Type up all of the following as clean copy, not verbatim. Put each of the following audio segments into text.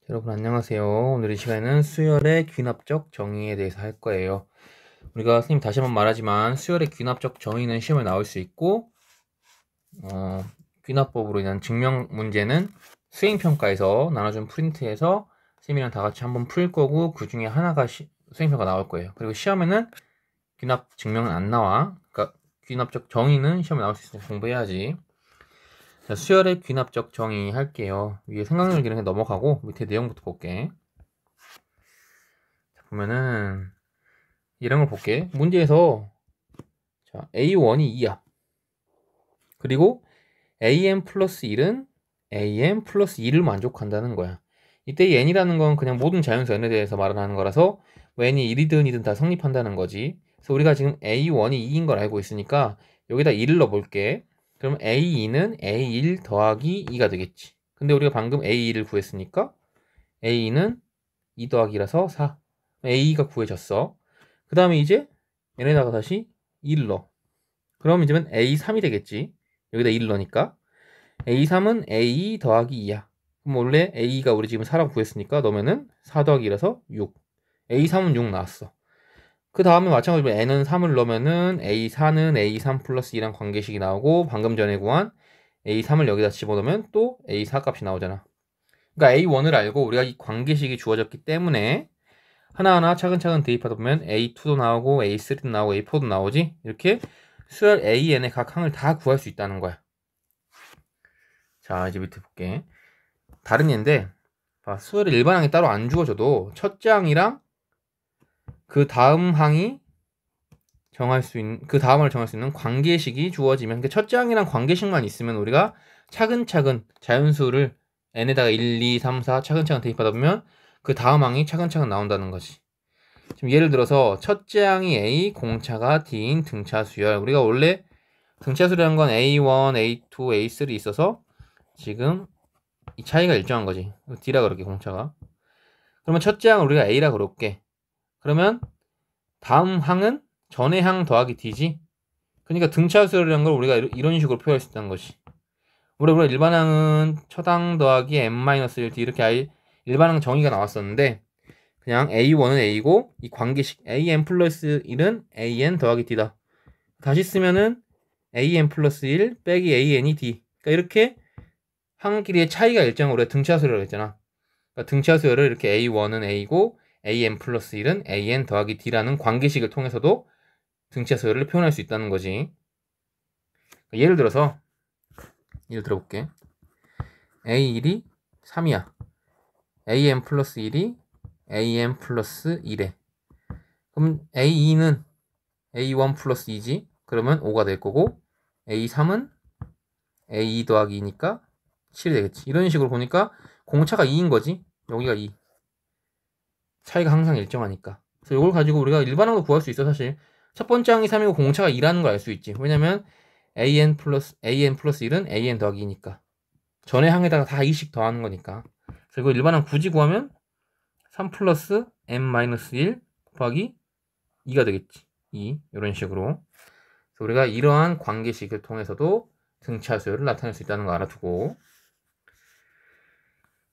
여러분 안녕하세요. 오늘 이 시간에는 수열의 귀납적 정의에 대해서 할 거예요. 우리가 선생님 다시 한번 말하지만 수열의 귀납적 정의는 시험에 나올 수 있고 귀납법으로 인한 증명 문제는 수행평가에서 나눠준 프린트에서 선생님이랑 다 같이 한번 풀 거고 그 중에 하나가 수행평가 나올 거예요. 그리고 시험에는 귀납 증명은 안 나와. 그러니까 귀납적 정의는 시험에 나올 수 있으니까 공부해야지. 자, 수열의 귀납적 정의 할게요. 위에 생각력 이런 게 넘어가고 밑에 내용부터 볼게. 자, 보면은 이런 걸 볼게. 문제에서 자, A1이 2야. 그리고 AM 플러스 1은 AM 플러스 2를 만족한다는 거야. 이때 이 n이라는 건 그냥 모든 자연수 n에 대해서 말하는 거라서 뭐 n이 1이든 2든 다 성립한다는 거지. 그래서 우리가 지금 A1이 2인 걸 알고 있으니까 여기다 2를 넣어볼게. 그럼 A2는 A1 더하기 2가 되겠지. 근데 우리가 방금 A2를 구했으니까 A2는 2 더하기 2라서 4. A2가 구해졌어. 그 다음에 이제 n에다가 다시 2를 넣어. 그럼 이제는 A3이 되겠지. 여기다 2를 넣으니까. A3은 A 더하기 2야. 그럼 원래 A가 우리 지금 4라고 구했으니까 넣으면은 4 더하기 2라서 6. A3은 6 나왔어. 그 다음에 마찬가지로 N은 3을 넣으면은 A4는 A3 플러스 2랑 관계식이 나오고 방금 전에 구한 A3을 여기다 집어넣으면 또 A4 값이 나오잖아. 그러니까 A1을 알고 우리가 이 관계식이 주어졌기 때문에 하나하나 차근차근 대입하다 보면 A2도 나오고 A3도 나오고 A4도 나오지. 이렇게 수열 AN의 각 항을 다 구할 수 있다는 거야. 자, 이제 밑에 볼게. 다른 예인데 수열의 일반항이 따로 안 주어져도 첫째 항이랑 그 다음 항이 정할 수 있는 그 다음을 정할 수 있는 관계식이 주어지면 그러니까 첫째 항이랑 관계식만 있으면 우리가 차근차근 자연수를 n에다가 1, 2, 3, 4 차근차근 대입하다 보면 그 다음 항이 차근차근 나온다는 거지. 지금 예를 들어서 첫째 항이 A, 공차가 D인 등차 수열. 우리가 원래 등차 수열이라는 건 A1, A2, A3 있어서 지금 이 차이가 일정한 거지. D라 그럴게, 공차가. 그러면 첫째 항을 우리가 A라 그럴게. 그러면 다음 항은 전의 항 더하기 D지. 그러니까 등차 수열이라는 걸 우리가 이런 식으로 표현할 수 있다는 것이. 우리가 일반항은 첫 항 더하기 n-1D 이렇게 일반항 정의가 나왔었는데 그냥 A1은 A고 이 관계식 AN 플러스 1은 AN 더하기 D다. 다시 쓰면은 AN 플러스 1 빼기 AN이 D. 그러니까 이렇게 항끼리의 차이가 일정한 우리가 등차수열이라고 했잖아. 그러니까 등차수열을 이렇게 A1은 A고 AN 플러스 1은 AN 더하기 D라는 관계식을 통해서도 등차수열을 표현할 수 있다는 거지. 예를 들어서 예를 들어볼게. A1이 3이야. AN 플러스 1이 AN 플러스 1에. 그럼 A2는 A1 플러스 2지. 그러면 5가 될 거고 A3은 A2 더하기 2니까 7이 되겠지. 이런 식으로 보니까 공차가 2인 거지. 여기가 2. 차이가 항상 일정하니까. 그래서 이걸 가지고 우리가 일반항도 구할 수 있어 사실. 첫 번째 항이 3이고 공차가 2라는 걸 알 수 있지. 왜냐면 AN 플러스 1은 AN 더하기 2니까. 전의 항에다가 다 2씩 더하는 거니까. 그래서 이거 일반항 굳이 구하면 3 플러스 n-1 곱하기 2가 되겠지. 2. 이런 식으로. 그래서 우리가 이러한 관계식을 통해서도 등차 수열을 나타낼 수 있다는 거 알아두고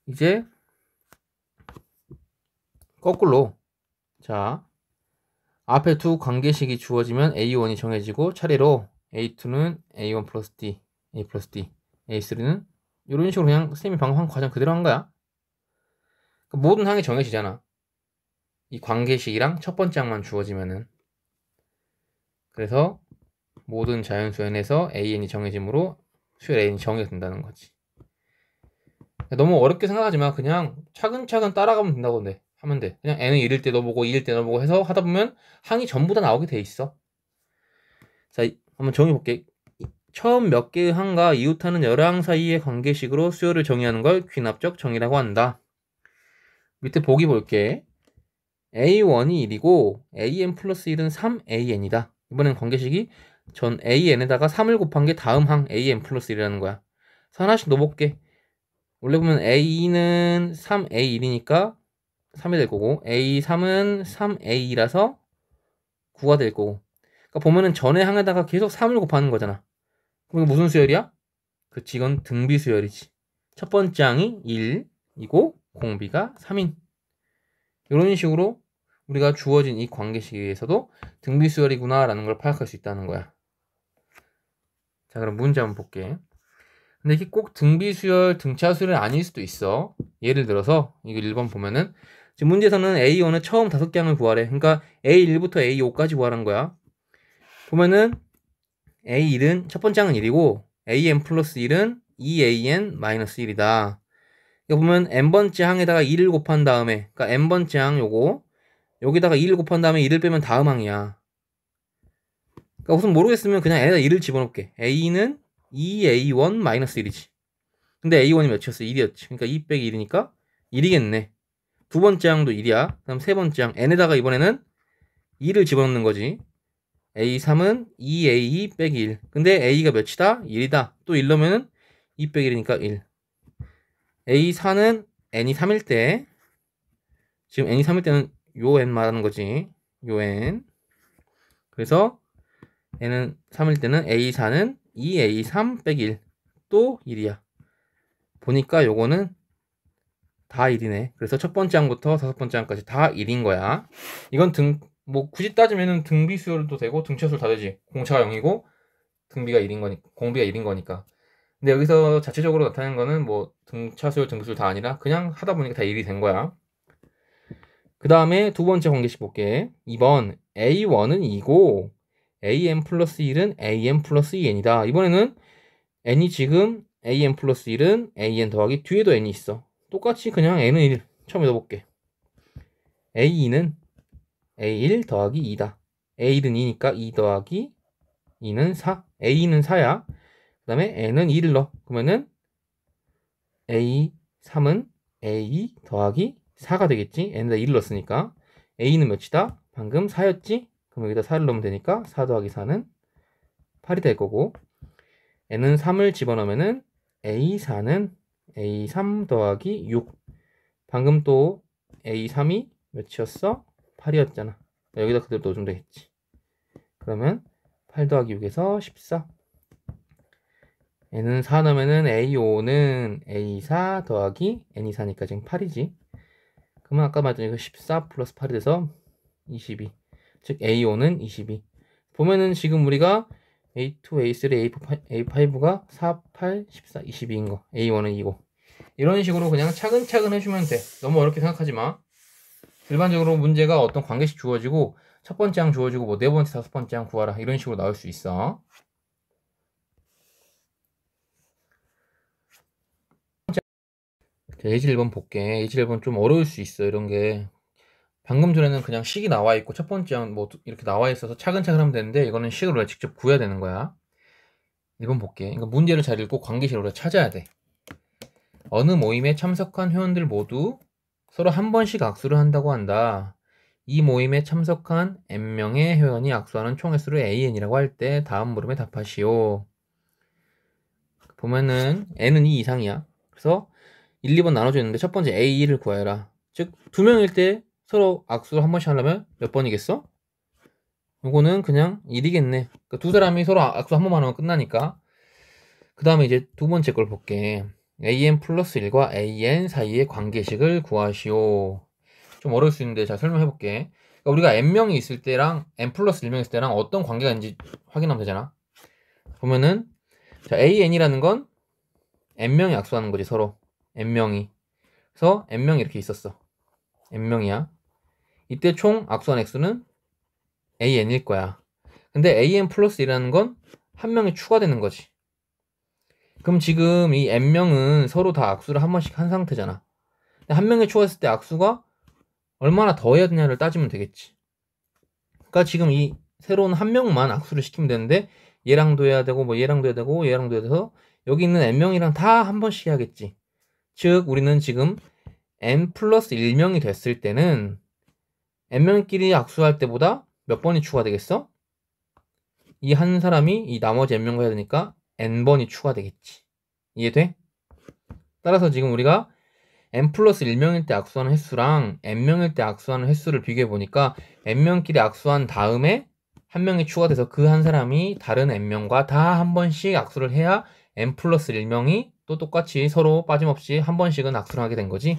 이제 거꾸로 자 앞에 두 관계식이 주어지면 A1이 정해지고 차례로 A2는 A1 플러스 D, A 플러스 D, A3는 이런 식으로 그냥 쌤이 방금 한 과정 그대로 한 거야. 그러니까 모든 항이 정해지잖아. 이 관계식이랑 첫 번째 항만 주어지면은. 그래서 모든 자연수 n에서 AN이 정해지므로 수열 AN이 정해가 된다는 거지. 너무 어렵게 생각하지 마. 그냥 차근차근 따라가면 된다고 하면 돼. 그냥 n은 1일 때 넣어보고 2일 때 넣어보고 해서 하다 보면 항이 전부 다 나오게 돼 있어. 자, 한번 정해볼게. 처음 몇 개의 항과 이웃하는 여러 항 사이의 관계식으로 수열을 정의하는 걸 귀납적 정의라고 한다. 밑에 보기 볼게. A1이 1이고 AN 플러스 1은 3AN이다. 이번엔 관계식이 전 AN에다가 3을 곱한 게 다음 항 AN 플러스 1이라는 거야. 그래서 하나씩 넣어볼게. 원래 보면 A는 3A1이니까 3이 될 거고 A3은 3A2라서 9가 될 거고. 그러니까 보면은 전의 항에다가 계속 3을 곱하는 거잖아. 그럼 이거 무슨 수열이야? 그치, 이건 등비 수열이지. 첫 번째 항이 1이고 공비가 3인. 이런 식으로 우리가 주어진 이 관계식에서도 등비수열이구나 라는 걸 파악할 수 있다는 거야. 자, 그럼 문제 한번 볼게. 근데 이게 꼭 등비수열, 등차수열이 아닐 수도 있어. 예를 들어서 이거 1번 보면은 지금 문제에서는 A1은 처음 5개 항을 구하래. 그러니까 A1부터 A5까지 구하라는 거야. 보면은 A1은 첫 번째 항은 1이고 AN 플러스 1은 2AN-1이다. 이거 보면 n번째 항에다가 2를 곱한 다음에, 그러니까 n번째 항 요거 여기다가 2를 곱한 다음에 2를 빼면 다음 항이야. 그러니까 우선 모르겠으면 그냥 n에다 2를 집어넣을게. a는 2a1-1이지. 근데 a1이 몇이었어? 1이었지. 그러니까 2 빼기 1이니까 1이겠네. 두 번째 항도 1이야. 그럼 세 번째 항 n에다가 이번에는 2를 집어넣는 거지. a3은 2a2 빼기 1. 근데 a가 몇이다? 1이다. 또 1 넣으면은 2 빼기 1이니까 1. A4는 n이 3일 때, 지금 n이 3일 때는 요 n 말하는 거지. 요 n. 그래서 n은 3일 때는 A4는 2A3 빼기 1. 또 1이야. 보니까 요거는 다 1이네. 그래서 첫 번째 항부터 다섯 번째 항까지 다 1인 거야. 이건 뭐 굳이 따지면은 등비수열도 되고 등차수열 다 되지. 공차가 0이고 등비가 1인 거니까, 공비가 1인 거니까. 근데 여기서 자체적으로 나타내는 거는 뭐 등차수열, 등비수열 다 아니라 그냥 하다 보니까 다 1이 된 거야. 그 다음에 두 번째 관계식 볼게. 2번 A1은 2고 AN 플러스 1은 AN 플러스 2N이다. 이번에는 N이 지금 AN 플러스 1은 AN 더하기 뒤에도 N이 있어. 똑같이 그냥 N은 1 처음에 넣어볼게. A2는 A1 더하기 2다. A1은 2니까 2 더하기 2는 4. A는 4야. 그 다음에 N은 2를 넣어. 그러면은 A3은 A 더하기 4가 되겠지. N에다 1을 넣었으니까. A는 몇이다? 방금 4였지? 그럼 여기다 4를 넣으면 되니까 4 더하기 4는 8이 될 거고, N은 3을 집어넣으면은 A4는 A3 더하기 6. 방금 또 A3이 몇이었어? 8이었잖아. 여기다 그대로 넣어주면 되겠지. 그러면 8 더하기 6에서 14. N은 4 넣으면은 A5는 A4 더하기 N이 4니까 지금 8이지. 그러면 아까 말했던 이거 14 플러스 8이 돼서 22. 즉 A5는 22. 보면은 지금 우리가 A2, A3, A5가 4, 8, 14, 22인 거. A1은 2고. 이런 식으로 그냥 차근차근 해주면 돼. 너무 어렵게 생각하지 마. 일반적으로 문제가 어떤 관계식 주어지고 첫 번째 항 주어지고 뭐 네 번째, 다섯 번째 항 구하라. 이런 식으로 나올 수 있어. 자, 예제 1번 볼게. 예제 1번 좀 어려울 수 있어. 이런 게. 방금 전에는 그냥 식이 나와 있고 첫 번째 항 뭐 이렇게 나와 있어서 차근차근 하면 되는데, 이거는 식을 우리가 직접 구해야 되는 거야. 1번 볼게. 그러니까 문제를 잘 읽고 관계식을 우리가 찾아야 돼. 어느 모임에 참석한 회원들 모두 서로 한 번씩 악수를 한다고 한다. 이 모임에 참석한 n명의 회원이 악수하는 총 횟수를 AN이라고 할 때 다음 물음에 답하시오. 보면은 n은 2 이상이야. 그래서 1, 2번 나눠져 있는데 첫 번째 A1을 구해라. 즉, 2명일 때 서로 악수를 한 번씩 하려면 몇 번이겠어? 요거는 그냥 1이겠네. 그러니까 두 사람이 서로 악수 한 번만 하면 끝나니까. 그 다음에 이제 두 번째 걸 볼게. AN 플러스 1과 AN 사이의 관계식을 구하시오. 좀 어려울 수 있는데 잘 설명해 볼게. 그러니까 우리가 n명이 있을 때랑 n 플러스 1명이 있을 때랑 어떤 관계가 있는지 확인하면 되잖아. 보면은 자, AN이라는 건 n명이 악수하는 거지, 서로. n명이. 그래서 n명이 이렇게 있었어. n명이야. 이때 총 악수한 액수는 AN일 거야. 근데 AN 플러스 1이라는 건 한 명이 추가되는 거지. 그럼 지금 이 n명은 서로 다 악수를 한 번씩 한 상태잖아. 근데 한 명이 추가했을 때 악수가 얼마나 더 해야 되냐를 따지면 되겠지. 그러니까 지금 이 새로운 한 명만 악수를 시키면 되는데, 얘랑도 해야 되고 뭐 얘랑도 해야 되고 얘랑도 해야 돼서 여기 있는 n명이랑 다 한 번씩 해야겠지. 즉 우리는 지금 n 플러스 1명이 됐을 때는 n명끼리 악수할 때보다 몇 번이 추가되겠어? 이 한 사람이 이 나머지 n명과 해야 되니까 n번이 추가되겠지. 이해돼? 따라서 지금 우리가 n 플러스 1명일 때 악수하는 횟수랑 n명일 때 악수하는 횟수를 비교해 보니까 n명끼리 악수한 다음에 한 명이 추가돼서 그 한 사람이 다른 n명과 다 한 번씩 악수를 해야 n 플러스 1명이 또 똑같이 서로 빠짐없이 한 번씩은 악수를 하게 된 거지.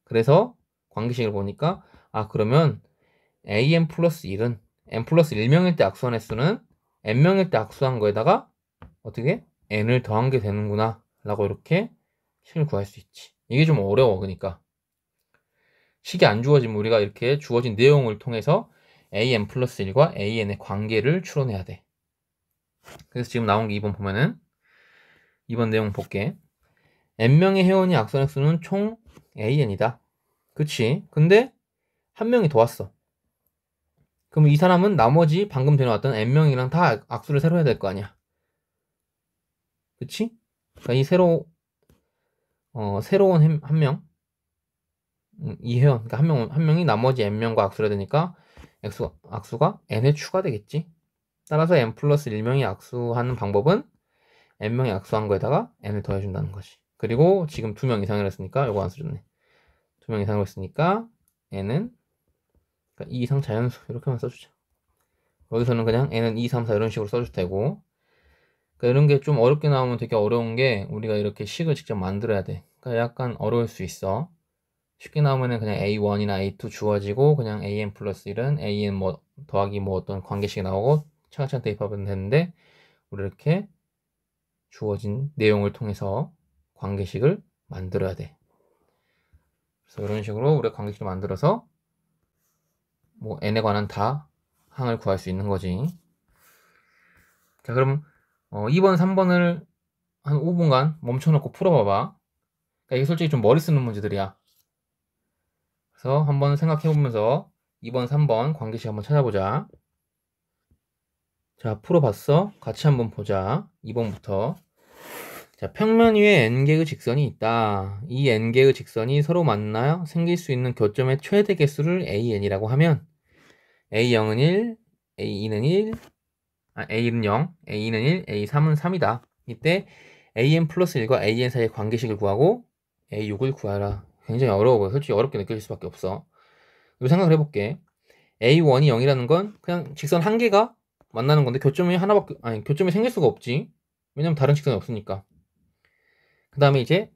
그래서 관계식을 보니까 그러면 an 플러스 1은 n 플러스 1명일 때 악수한 횟수는 n명일 때 악수한 거에다가 어떻게 n을 더한 게 되는구나 라고 이렇게 식을 구할 수 있지. 이게 좀 어려워. 그러니까 식이 안 주어지면 우리가 이렇게 주어진 내용을 통해서 an 플러스 1과 an의 관계를 추론해야 돼. 그래서 지금 나온 게 2번 보면은 2번 내용 볼게. n명의 회원이 악수한 횟수는 총 an이다. 그치? 근데 한 명이 더 왔어. 그럼 이 사람은 나머지 방금 데려왔던 n명이랑 다 악수를 새로 해야 될 거 아니야. 그치? 그러니까 이 새로운 한 명, 이 회원, 그러니까 한 명이 나머지 n명과 악수를 해야 되니까 악수가 n에 추가되겠지. 따라서 n 플러스 1명이 악수하는 방법은 n명이 악수한 거에다가 n을 더해준다는 거지. 그리고 지금 2명 이상이라 했으니까 요거 안 써줬네. 2명 이상으로 했으니까 n은 그러니까 2 이상 자연수 이렇게만 써주자. 여기서는 그냥 n은 2, 3, 4 이런 식으로 써줄 테고, 그러니까 이런 게 좀 어렵게 나오면 되게 어려운 게 우리가 이렇게 식을 직접 만들어야 돼. 그러니까 약간 어려울 수 있어. 쉽게 나오면은 그냥 A1이나 A2 주어지고 그냥 AN 플러스 1은 AN 뭐 더하기 뭐 어떤 관계식이 나오고 차근차근 대입하면 되는데, 우리 이렇게 주어진 내용을 통해서 관계식을 만들어야 돼. 그래서 이런 식으로 우리가 관계식을 만들어서 뭐 n에 관한 다 항을 구할 수 있는 거지. 자, 그럼 2번, 3번을 한 5분간 멈춰놓고 풀어봐봐. 그러니까 이게 솔직히 좀 머리 쓰는 문제들이야. 그래서 한번 생각해보면서 2번, 3번 관계식 한번 찾아보자. 자, 풀어봤어? 같이 한번 보자. 2번부터. 자, 평면 위에 n개의 직선이 있다. 이 n개의 직선이 서로 만나 생길 수 있는 교점의 최대 개수를 an이라고 하면 a0은 1, a2는 1, a는 0, a는 1, a3은 3이다. 이때 an 플러스 1과 an 사이의 관계식을 구하고 a6을 구하라. 굉장히 어려워 보여. 솔직히 어렵게 느껴질 수밖에 없어. 이거 생각을 해볼게. a1이 0이라는 건 그냥 직선 한 개가 만나는 건데 교점이 생길 수가 없지. 왜냐면 다른 직선이 없으니까. 그 다음에 이제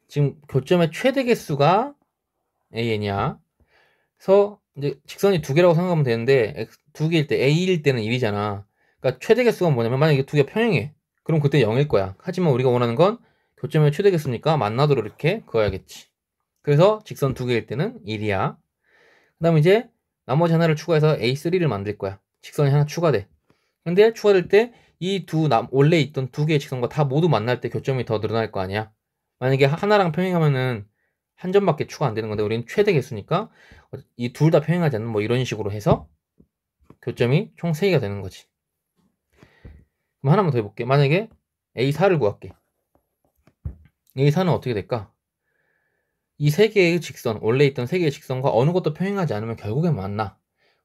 지금 교점의 최대 개수가 an이야. 그래서 이제 직선이 두 개라고 생각하면 되는데 두 개일 때 a일 때는 1이잖아. 그러니까 최대 개수가 뭐냐면 만약에 두 개가 평행해. 그럼 그때 0일 거야. 하지만 우리가 원하는 건 교점의 최대 개수니까 만나도록 이렇게 그어야겠지. 그래서 직선 두 개일 때는 1이야. 그 다음에 이제 나머지 하나를 추가해서 A3를 만들 거야. 직선이 하나 추가돼. 근데 추가될 때 이 원래 있던 두 개의 직선과 다 모두 만날 때 교점이 더 늘어날 거 아니야. 만약에 하나랑 평행하면은 한 점밖에 추가 안 되는 건데 우리는 최대 개수니까 이 둘 다 평행하지 않는 뭐 이런 식으로 해서 교점이 총 3개가 되는 거지. 그럼 하나만 더 해볼게. 만약에 A4를 구할게. A4는 어떻게 될까? 이 세 개의 직선, 원래 있던 세 개의 직선과 어느 것도 평행하지 않으면 결국엔 만나.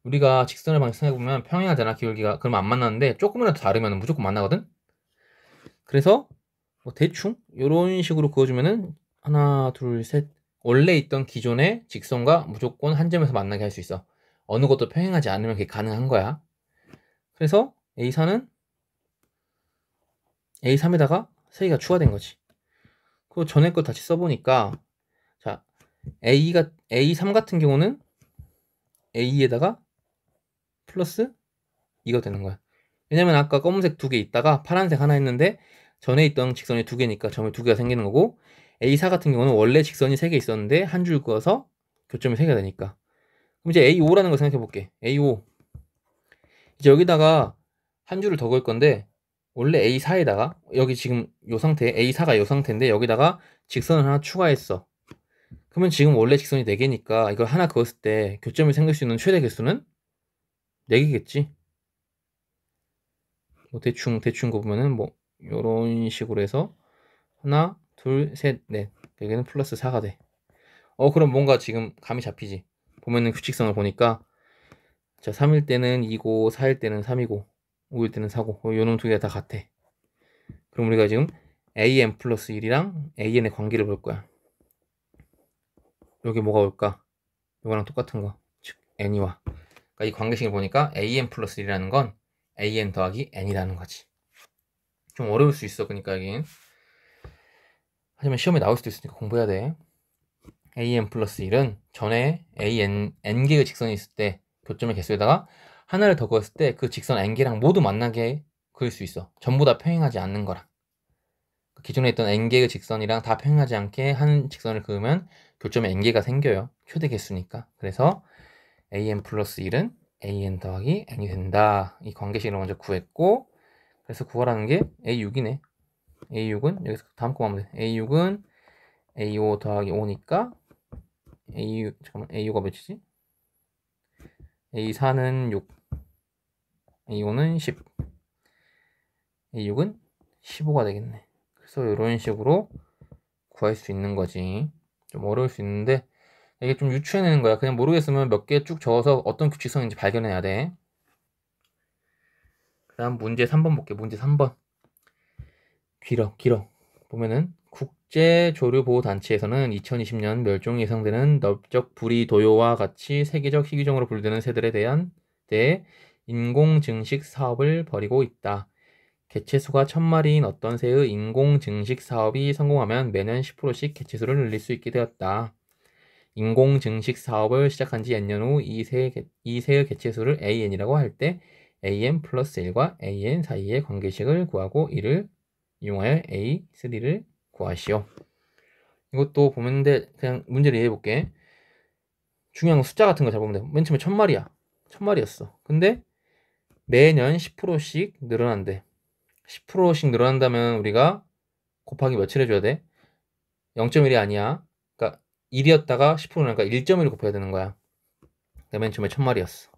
우리가 직선의 방식 생각해보면 평행하잖아, 기울기가. 그러면 안 만나는데 조금이라도 다르면 무조건 만나거든? 그래서 뭐 대충 이런 식으로 그어주면은 하나, 둘, 셋. 원래 있던 기존의 직선과 무조건 한 점에서 만나게 할 수 있어. 어느 것도 평행하지 않으면 그게 가능한 거야. 그래서 A4는 A3에다가 3개가 추가된 거지. 그 전에 거 다시 써보니까 자, A3 같은 경우는 A에다가 플러스 2가 되는 거야. 왜냐면 아까 검은색 2개 있다가 파란색 하나 했는데 전에 있던 직선이 2개니까 점이 2개가 생기는 거고, A4 같은 경우는 원래 직선이 3개 있었는데 한 줄 그어서 교점이 3개가 되니까. 그럼 이제 A5라는 거 생각해 볼게. A5 이제 여기다가 한 줄을 더 그을 건데 원래 A4에다가 여기 지금 요 상태 A4가 요 상태인데 여기다가 직선을 하나 추가했어. 그러면 지금 원래 직선이 4개니까 이걸 하나 그었을 때 교점이 생길 수 있는 최대 개수는 4개겠지. 뭐 대충 거 보면은 뭐 요런 식으로 해서 하나, 둘, 셋, 넷. 여기는 플러스 4가 돼. 그럼 뭔가 지금 감이 잡히지. 보면은 규칙성을 보니까 자, 3일 때는 2고 4일 때는 3이고 5일 때는 4고 요놈 두 개가 다 같아. 그럼 우리가 지금 an 플러스 1이랑 an의 관계를 볼 거야. 여기 뭐가 올까? 이거랑 똑같은 거. 즉 n이와. 그러니까 이 관계식을 보니까 an 플러스 1이라는 건 an 더하기 n이라는 거지. 좀 어려울 수 있어. 그러니까 여긴. 하지만 시험에 나올 수도 있으니까 공부해야 돼. an 플러스 1은 전에 n개의 직선이 있을 때 교점의 개수에다가 하나를 더 그었을 때 그 직선 n개랑 모두 만나게 그을 수 있어. 전부 다 평행하지 않는 거랑. 기존에 있던 n개의 직선이랑 다 평행하지 않게 한 직선을 그으면 교점에 n개가 생겨요. 최대 개수니까. 그래서 an 플러스 1은 an 더하기 n이 된다. 이 관계식을 먼저 구했고, 그래서 구하라는 게 a6이네. a6은 여기서 다음 거 하면 돼. a6은 a5 더하기 5니까 a6가 몇이지? a4는 6, a5는 10, a6은 15가 되겠네. 그래서 이런 식으로 구할 수 있는 거지. 좀 어려울 수 있는데 이게 좀 유추해내는 거야. 그냥 모르겠으면 몇 개 쭉 적어서 어떤 규칙성인지 발견해야 돼. 그 다음 문제 3번 볼게. 문제 3번. 길어. 보면은 국제조류보호단체에서는 2020년 멸종이 예상되는 넓적 부리도요와 같이 세계적 희귀종으로 분류되는 새들에 대해 인공증식 사업을 벌이고 있다. 개체수가 1000마리인 어떤 새의 인공증식 사업이 성공하면 매년 10%씩 개체수를 늘릴 수 있게 되었다. 인공증식 사업을 시작한 지 N년 후 이 새의 개체수를 AN이라고 할 때 AN 플러스 1과 AN 사이의 관계식을 구하고 이를 이용하여 A3를 구하시오. 이것도 보면데 그냥 문제를 이해해 볼게. 중요한 건 숫자 같은 거 잘 보면 돼. 맨 처음에 1000마리야. 1000마리였어. 근데 매년 10%씩 늘어난대. 10%씩 늘어난다면 우리가 곱하기 몇을 해줘야 돼? 0.1이 아니야. 그러니까 1이었다가 10%니까 1.1을 곱해야 되는 거야. 맨 처음에 1000마리였어.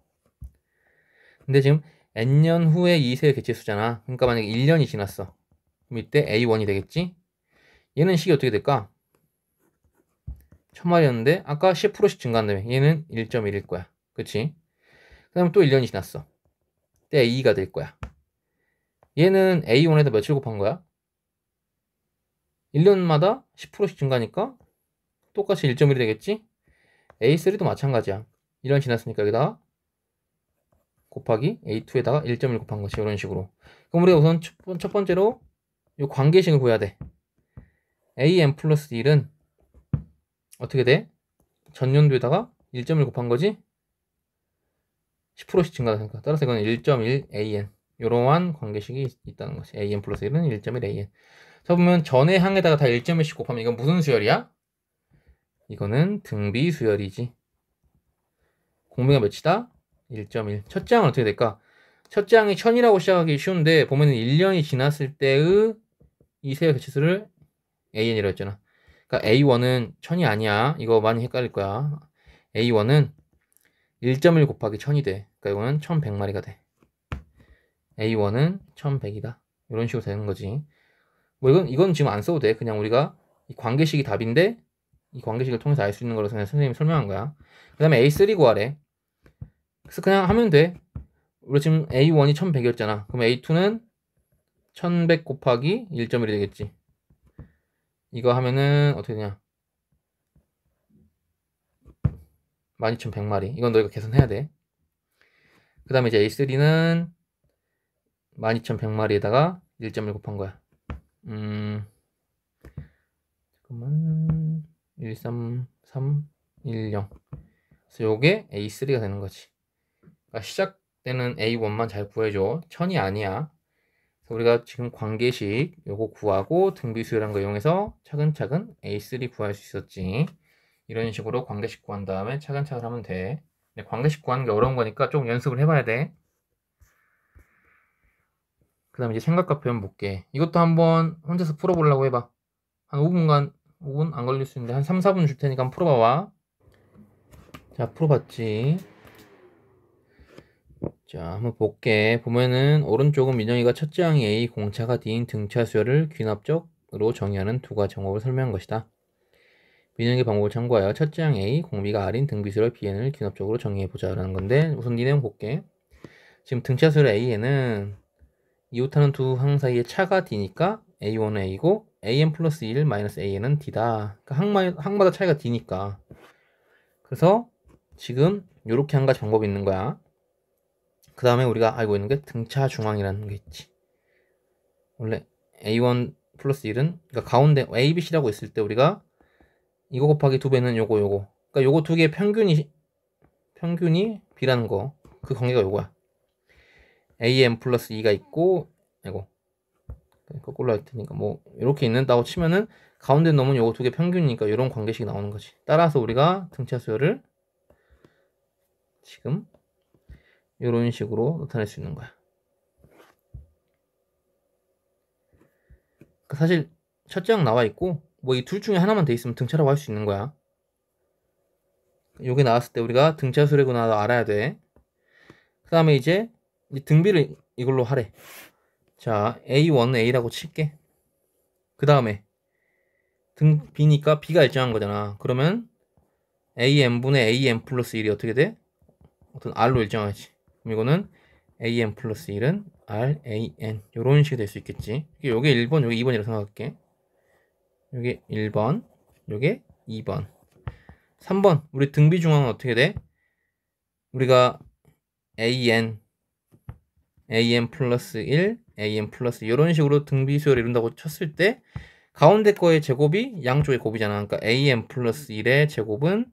근데 지금 n년 후에 2세의 개체수잖아. 그러니까 만약에 1년이 지났어. 그럼 이때 A1이 되겠지? 얘는 식이 어떻게 될까? 1000마리였는데 아까 10%씩 증가한다며. 얘는 1.1일 거야. 그치? 그 다음에 또 1년이 지났어. 이때 A2가 될 거야. 얘는 A1에다 며칠 곱한 거야? 1년마다 10%씩 증가하니까 똑같이 1.1이 되겠지? A3도 마찬가지야. 1년 지났으니까 여기다가 곱하기 A2에다가 1.1 곱한 거지. 이런 식으로. 그럼 우리가 우선 첫 번째로 이 관계식을 구해야 돼. AN 플러스 1은 어떻게 돼? 전년도에다가 1.1 곱한 거지? 10%씩 증가하니까. 따라서 이건 1.1 AN. 이러한 관계식이 있다는 거지. AN 플러스 1은 1.1 AN. 자, 보면 전의 항에다가 다 1.1씩 곱하면 이건 무슨 수열이야? 이거는 등비 수열이지. 공비가 몇이다? 1.1. 첫째 항은 어떻게 될까? 첫째 항이 1000이라고 시작하기 쉬운데 보면은 1년이 지났을 때의 이 세의 개체수를 AN이라고 했잖아. 그러니까 A1은 1000이 아니야. 이거 많이 헷갈릴 거야. A1은 1.1 곱하기 1000이 돼. 그러니까 이거는 1100마리가 돼. A1은 1100이다. 이런 식으로 되는 거지. 뭐 이건 지금 안 써도 돼. 그냥 우리가 이 관계식이 답인데 이 관계식을 통해서 알 수 있는 거라서 그냥 선생님이 설명한 거야. 그 다음에 A3 구하래. 그래서 그냥 하면 돼. 우리 지금 A1이 1100이었잖아. 그럼 A2는 1100 곱하기 1.1이 되겠지. 이거 하면은 어떻게 되냐? 12100마리. 이건 너희가 계산해야 돼. 그 다음에 이제 A3는 12100마리에다가 1.1 곱한 거야. 잠깐만. 13310. 그래서 요게 A3가 되는 거지. 그러니까 시작되는 A1만 잘 구해줘. 1000이 아니야. 그래서 우리가 지금 관계식 요거 구하고 등비수열한 거 이용해서 차근차근 A3 구할 수 있었지. 이런 식으로 관계식 구한 다음에 차근차근 하면 돼. 근데 관계식 구하는 게 어려운 거니까 좀 연습을 해봐야 돼. 그 다음에 이제 생각과 표현 볼게. 이것도 한번 혼자서 풀어보려고 해봐. 한 5분 안 걸릴 수 있는데 한 3, 4분 줄 테니까 한번 풀어봐봐. 자, 풀어봤지. 자, 한번 볼게. 보면은 오른쪽은 민영이가 첫째 항이 A, 공차가 D인 등차 수열을 귀납적으로 정의하는 두 가지 방법을 설명한 것이다. 민영의 방법을 참고하여 첫째 항 A, 공비가 R인 등비수열 BN을 귀납적으로 정의해보자 라는 건데 우선 이 내용 볼게. 지금 등차 수열 A에는 이웃하는 두 항 사이의 차가 D니까 A1은 A고 AN 플러스 1 마이너스 AN은 D다. 그러니까 항마다 차이가 D니까. 그래서 지금 이렇게 한 가지 방법이 있는 거야. 그 다음에 우리가 알고 있는 게 등차 중앙이라는 게 있지. 원래 A1 플러스 1은 그러니까 가운데 ABC라고 있을 때 우리가 이거 곱하기 2배는 요거. 그러니까 요거 두 개의 평균이 B라는 거. 그 관계가 요거야. AM 플러스 2가 있고, 이거. 거꾸로 할 테니까, 뭐, 이렇게 있는다고 치면은, 가운데 넣으면 요거 두 개 평균이니까 요런 관계식이 나오는 거지. 따라서 우리가 등차 수열을 지금 요런 식으로 나타낼 수 있는 거야. 사실 첫째 항 나와 있고 뭐 이 둘 중에 하나만 돼 있으면 등차라고 할 수 있는 거야. 요게 나왔을 때 우리가 등차 수열이구나 알아야 돼. 그 다음에 이제 등비를 이걸로 하래. 자, A1은 A라고 칠게. 그 다음에 등 B니까 B가 일정한 거잖아. 그러면 AN분의 AN 플러스 1이 어떻게 돼? 어떤 R로 일정하지. 그럼 이거는 AN 플러스 1은 RAN 요런 식이 될 수 있겠지. 요게 1번, 요게 2번이라고 생각할게. 요게 1번, 요게 2번. 3번, 우리 등비 중앙은 어떻게 돼? 우리가 AN 플러스 1, AN 플러스 이런 식으로 등비 수열을 이룬다고 쳤을 때 가운데 거의 제곱이 양쪽의 곱이잖아. 그러니까 AN 플러스 1의 제곱은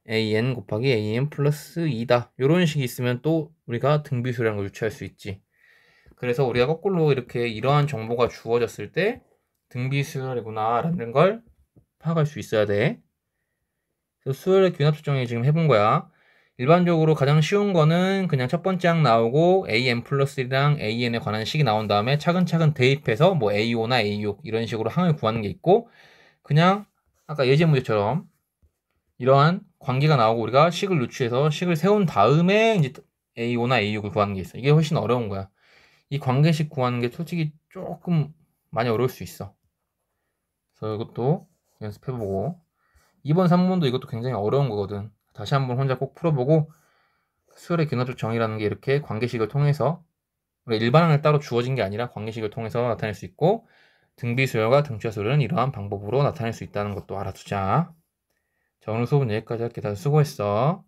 AN 곱하기 AN 플러스 2다. 이런 식이 있으면 또 우리가 등비 수열이라는 걸 유추할 수 있지. 그래서 우리가 거꾸로 이렇게 이러한 정보가 주어졌을 때 등비 수열이구나 라는 걸 파악할 수 있어야 돼. 그래서 수열의 균합 측정이 지금 해본 거야. 일반적으로 가장 쉬운 거는 그냥 첫 번째 항 나오고 AN 플러스 1이랑 AN에 관한 식이 나온 다음에 차근차근 대입해서 뭐 A5나 A6 이런 식으로 항을 구하는 게 있고, 그냥 아까 예제 문제처럼 이러한 관계가 나오고 우리가 식을 유추해서 식을 세운 다음에 이제 A5나 A6을 구하는 게 있어. 이게 훨씬 어려운 거야. 이 관계식 구하는 게 솔직히 조금 많이 어려울 수 있어. 그래서 이것도 연습해보고, 2번, 3번도 이것도 굉장히 어려운 거거든. 다시 한번 혼자 꼭 풀어보고, 수열의 균합적 정의라는 게 이렇게 관계식을 통해서 일반항을 따로 주어진 게 아니라 관계식을 통해서 나타낼 수 있고, 등비수열과 등차수열은 이러한 방법으로 나타낼 수 있다는 것도 알아두자. 자, 오늘 수업은 여기까지 할게. 다들 수고했어.